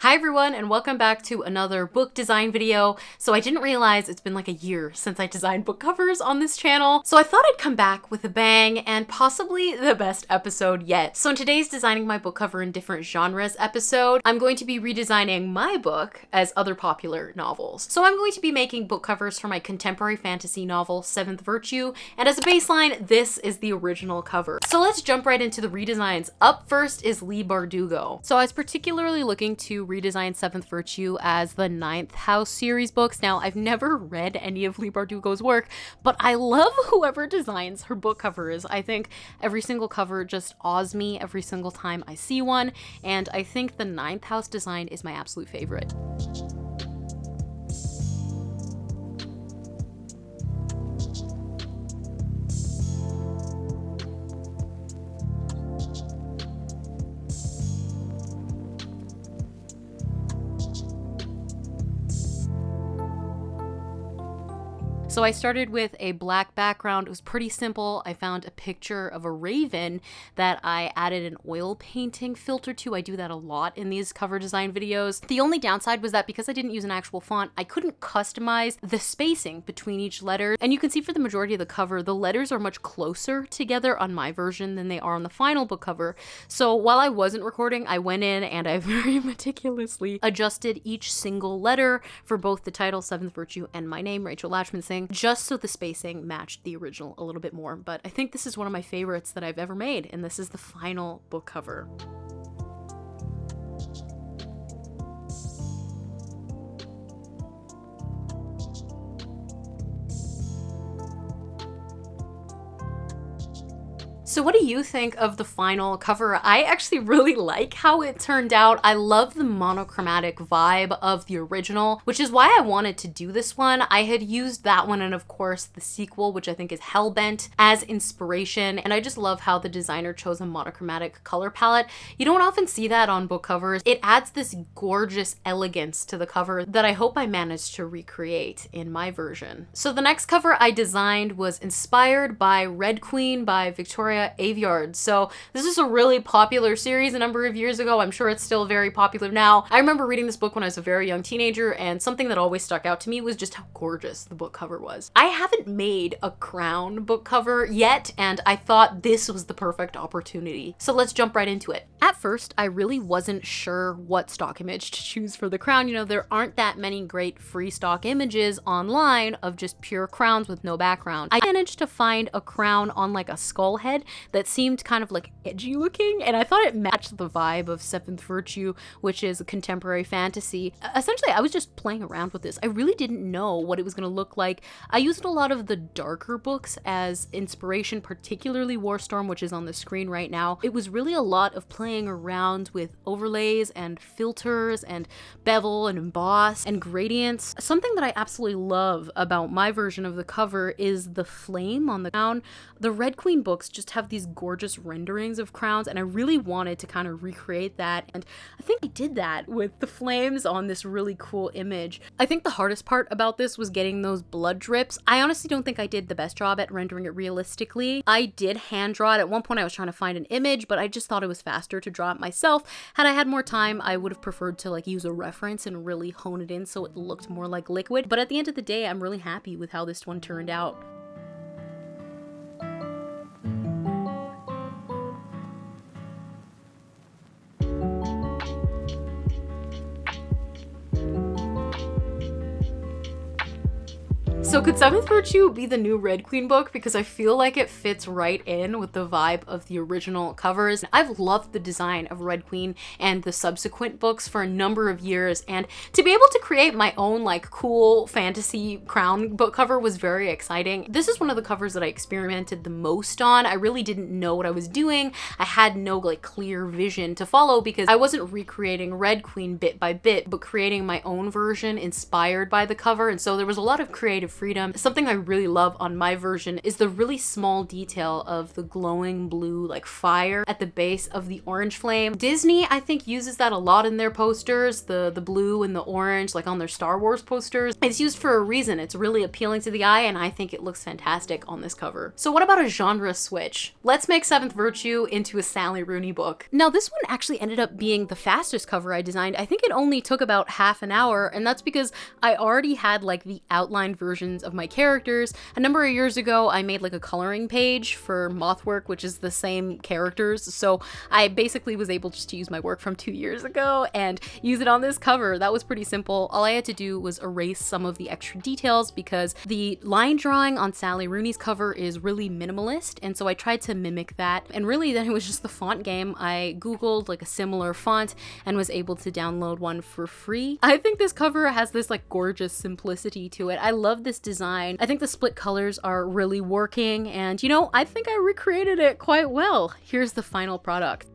Hi everyone, and welcome back to another book design video. So I didn't realize it's been like a year since I designed book covers on this channel, so I thought I'd come back with a bang and possibly the best episode yet. So in today's Designing My Book Cover in Different Genres episode, I'm going to be redesigning my book as other popular novels. So I'm going to be making book covers for my contemporary fantasy novel, Seventh Virtue, and as a baseline, this is the original cover. So let's jump right into the redesigns. Up first is Leigh Bardugo. So I was particularly looking to redesign Seventh Virtue as the Ninth House series books. Now, I've never read any of Leigh Bardugo's work, but I love whoever designs her book covers. I think every single cover just awes me every single time I see one, and I think the Ninth House design is my absolute favorite. So I started with a black background. It was pretty simple. I found a picture of a raven that I added an oil painting filter to. I do that a lot in these cover design videos. The only downside was that because I didn't use an actual font, I couldn't customize the spacing between each letter. And you can see for the majority of the cover, the letters are much closer together on my version than they are on the final book cover. So while I wasn't recording, I went in and I very meticulously adjusted each single letter for both the title, Seventh Virtue, and my name, Rachel Lachman Singh, just so the spacing matched the original a little bit more. But I think this is one of my favorites that I've ever made, and this is the final book cover. So what do you think of the final cover? I actually really like how it turned out. I love the monochromatic vibe of the original, which is why I wanted to do this one. I had used that one and of course the sequel, which I think is Hellbent, as inspiration, and I just love how the designer chose a monochromatic color palette. You don't often see that on book covers. It adds this gorgeous elegance to the cover that I hope I managed to recreate in my version. So the next cover I designed was inspired by Red Queen by Victoria Aveyard. So this is a really popular series a number of years ago. I'm sure it's still very popular now. I remember reading this book when I was a very young teenager, and something that always stuck out to me was just how gorgeous the book cover was. I haven't made a crown book cover yet, and I thought this was the perfect opportunity. So let's jump right into it. At first, I really wasn't sure what stock image to choose for the crown. You know, there aren't that many great free stock images online of just pure crowns with no background. I managed to find a crown on like a skull head that seemed kind of like edgy looking, and I thought it matched the vibe of Seventh Virtue, which is a contemporary fantasy. Essentially, I was just playing around with this. I really didn't know what it was going to look like. I used a lot of the darker books as inspiration, particularly Warstorm, which is on the screen right now. It was really a lot of playing around with overlays and filters and bevel and emboss and gradients. Something that I absolutely love about my version of the cover is the flame on the crown. The Red Queen books just have these gorgeous renderings of crowns, and I really wanted to kind of recreate that, and I think I did that with the flames on this really cool image. I think the hardest part about this was getting those blood drips. I honestly don't think I did the best job at rendering it realistically. I did hand draw it. At one point I was trying to find an image, but I just thought it was faster to draw it myself. Had I had more time, I would have preferred to like use a reference and really hone it in so it looked more like liquid, but at the end of the day, I'm really happy with how this one turned out. So could Seventh Virtue be the new Red Queen book? Because I feel like it fits right in with the vibe of the original covers. I've loved the design of Red Queen and the subsequent books for a number of years, and to be able to create my own like cool fantasy crown book cover was very exciting. This is one of the covers that I experimented the most on. I really didn't know what I was doing. I had no like clear vision to follow because I wasn't recreating Red Queen bit by bit, but creating my own version inspired by the cover, and so there was a lot of creative freedom freedom. Something I really love on my version is the really small detail of the glowing blue like fire at the base of the orange flame. Disney, I think, uses that a lot in their posters, the blue and the orange, like on their Star Wars posters. It's used for a reason. It's really appealing to the eye, and I think it looks fantastic on this cover. So what about a genre switch? Let's make Seventh Virtue into a Sally Rooney book. Now this one actually ended up being the fastest cover I designed. I think it only took about half an hour, and that's because I already had like the outlined versions of my characters. A number of years ago, I made like a coloring page for Mothwork, which is the same characters. So I basically was able just to use my work from 2 years ago and use it on this cover. That was pretty simple. All I had to do was erase some of the extra details because the line drawing on Sally Rooney's cover is really minimalist, and so I tried to mimic that. And really then it was just the font game. I googled like a similar font and was able to download one for free. I think this cover has this like gorgeous simplicity to it. I love this design. I think the split colors are really working, and you know, I think I recreated it quite well. Here's the final product.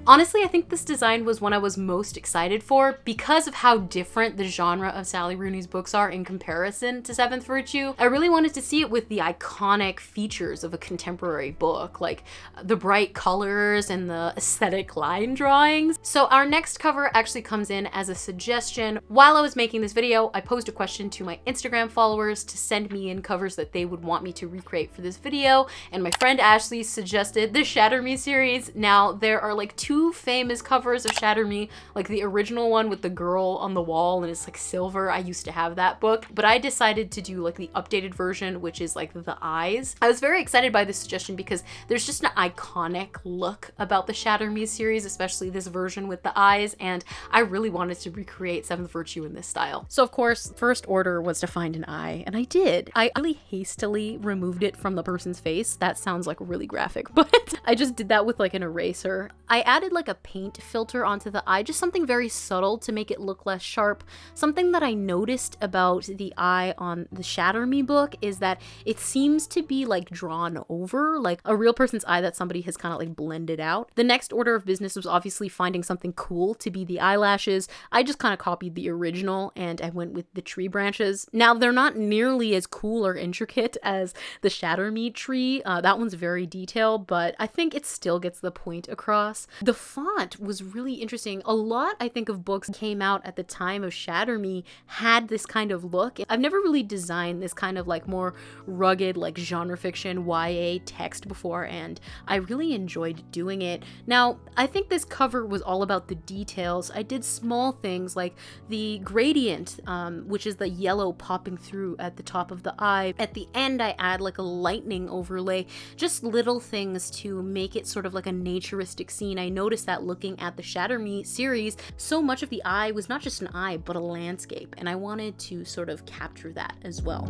Honestly, I think this design was one I was most excited for because of how different the genre of Sally Rooney's books are in comparison to Seventh Virtue. I really wanted to see it with the iconic features of a contemporary book, like the bright colors and the aesthetic line drawings. So our next cover actually comes in as a suggestion. While I was making this video, I posed a question to my Instagram followers to send me in covers that they would want me to recreate for this video, and my friend Ashley suggested the Shatter Me series. Now, there are like two famous covers of Shatter Me, like the original one with the girl on the wall and it's like silver. I used to have that book, but I decided to do like the updated version, which is like the eyes. I was very excited by this suggestion because there's just an iconic look about the Shatter Me series, especially this version with the eyes, and I really wanted to recreate Seventh Virtue in this style. So of course, first order was to find an eye, and I did. I really hastily removed it from the person's face. That sounds like really graphic, but I just did that with like an eraser. I added like a paint filter onto the eye, just something very subtle to make it look less sharp. Something that I noticed about the eye on the Shatter Me book is that it seems to be like drawn over, like a real person's eye that somebody has kind of like blended out. The next order of business was obviously finding something cool to be the eyelashes. I just kind of copied the original and I went with the tree branches. Now they're not nearly as cool or intricate as the Shatter Me tree. That one's very detailed, but I think it still gets the point across. The font was really interesting. A lot, I think, of books came out at the time of Shatter Me had this kind of look. I've never really designed this kind of like more rugged, like genre fiction YA text before, and I really enjoyed doing it. Now, I think this cover was all about the details. I did small things like the gradient, which is the yellow popping through at the top of the eye. At the end, I add like a lightning overlay, just little things to make it sort of like a naturistic scene. I noticed that looking at the Shatter Me series, so much of the eye was not just an eye, but a landscape, and I wanted to sort of capture that as well.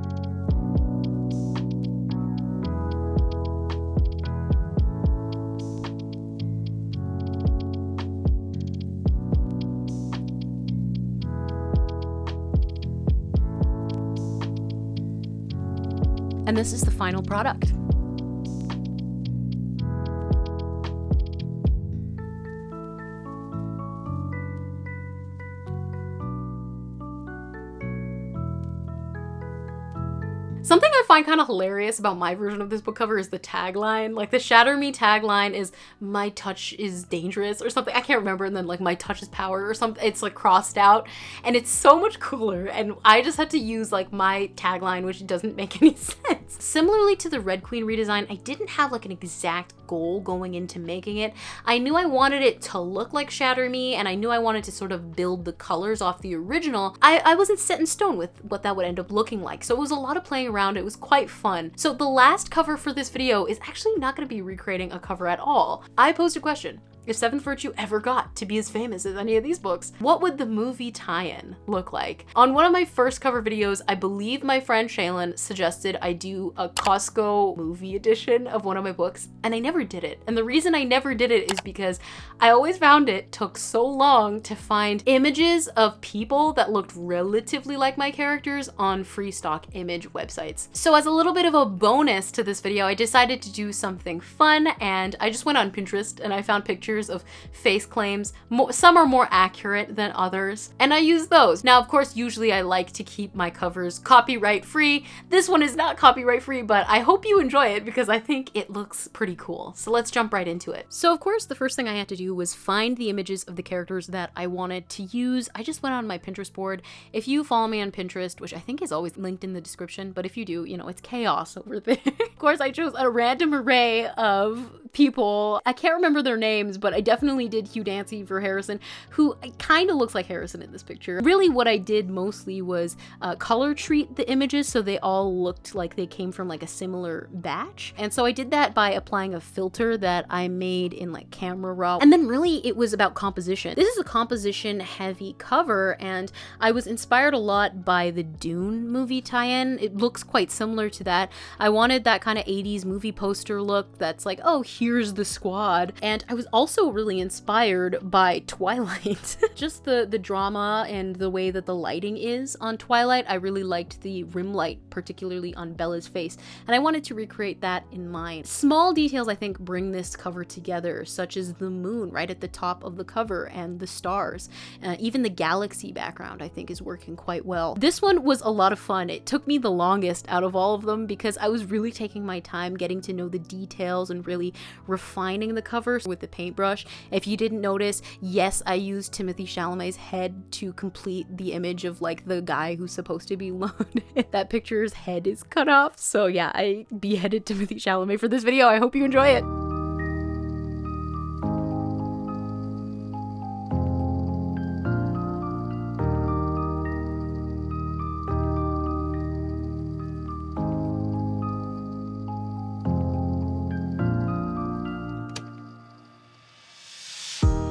And this is the final product. Something I find kind of hilarious about my version of this book cover is the tagline. Like the Shatter Me tagline is "My touch is dangerous" or something. I can't remember. And then like "My touch is power" or something. It's like crossed out, and it's so much cooler. And I just had to use like my tagline, which doesn't make any sense. Similarly to the Red Queen redesign, I didn't have like an exact goal going into making it. I knew I wanted it to look like Shatter Me, and I knew I wanted to sort of build the colors off the original. I wasn't set in stone with what that would end up looking like, so it was a lot of playing around. It was quite fun. So the last cover for this video is actually not going to be recreating a cover at all. I posed a question. if Seventh Virtue ever got to be as famous as any of these books, what would the movie tie-in look like? On one of my first cover videos, I believe my friend Shaylin suggested I do a Costco movie edition of one of my books, and I never did it. And the reason I never did it is because I always found it took so long to find images of people that looked relatively like my characters on free stock image websites. So as a little bit of a bonus to this video, I decided to do something fun, and I just went on Pinterest and I found pictures of face claims. Some are more accurate than others, and I used those. Now, of course, usually I like to keep my covers copyright free. This one is not copyright free, but I hope you enjoy it because I think it looks pretty cool. So let's jump right into it. So of course, the first thing I had to do was find the images of the characters that I wanted to use. I just went on my Pinterest board. If you follow me on Pinterest, which I think is always linked in the description, but if you do, you know, it's chaos over there. Of course, I chose a random array of people. I can't remember their names, but I definitely did Hugh Dancy for Harrison, who kind of looks like Harrison in this picture. Really what I did mostly was color treat the images so they all looked like they came from like a similar batch. And so I did that by applying a filter that I made in like Camera Raw. And then really it was about composition. This is a composition heavy cover, and I was inspired a lot by the Dune movie tie-in. It looks quite similar to that. I wanted that kind of 80s movie poster look that's like, oh, here's the squad. And I was also really inspired by Twilight. Just the drama and the way that the lighting is on Twilight. I really liked the rim light, particularly on Bella's face, and I wanted to recreate that in mine. Small details I think bring this cover together, such as the moon right at the top of the cover and the stars. Even the galaxy background I think is working quite well. This one was a lot of fun. It took me the longest out of all of them because I was really taking my time getting to know the details and really refining the cover with the paintbrush. If you didn't notice, yes, I used Timothée Chalamet's head to complete the image of like the guy who's supposed to be alone. That picture's head is cut off. So yeah, I beheaded Timothée Chalamet for this video. I hope you enjoy it.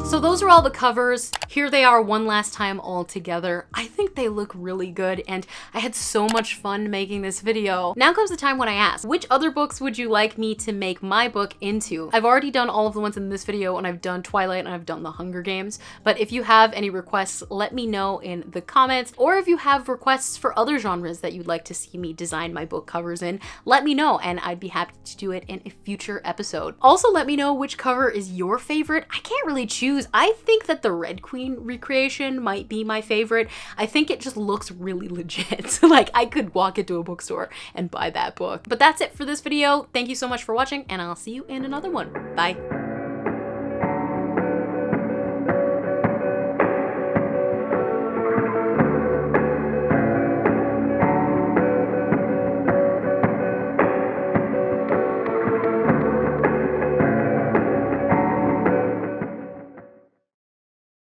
So those are all the covers. Here they are one last time all together. I think they look really good, and I had so much fun making this video. Now comes the time when I ask, which other books would you like me to make my book into? I've already done all of the ones in this video, and I've done Twilight and I've done the Hunger Games, but if you have any requests, let me know in the comments, or if you have requests for other genres that you'd like to see me design my book covers in, let me know, and I'd be happy to do it in a future episode. Also, let me know which cover is your favorite. I can't really choose. I think that the Red Queen recreation might be my favorite. I think it just looks really legit. Like I could walk into a bookstore and buy that book. But that's it for this video. Thank you so much for watching, and I'll see you in another one. Bye.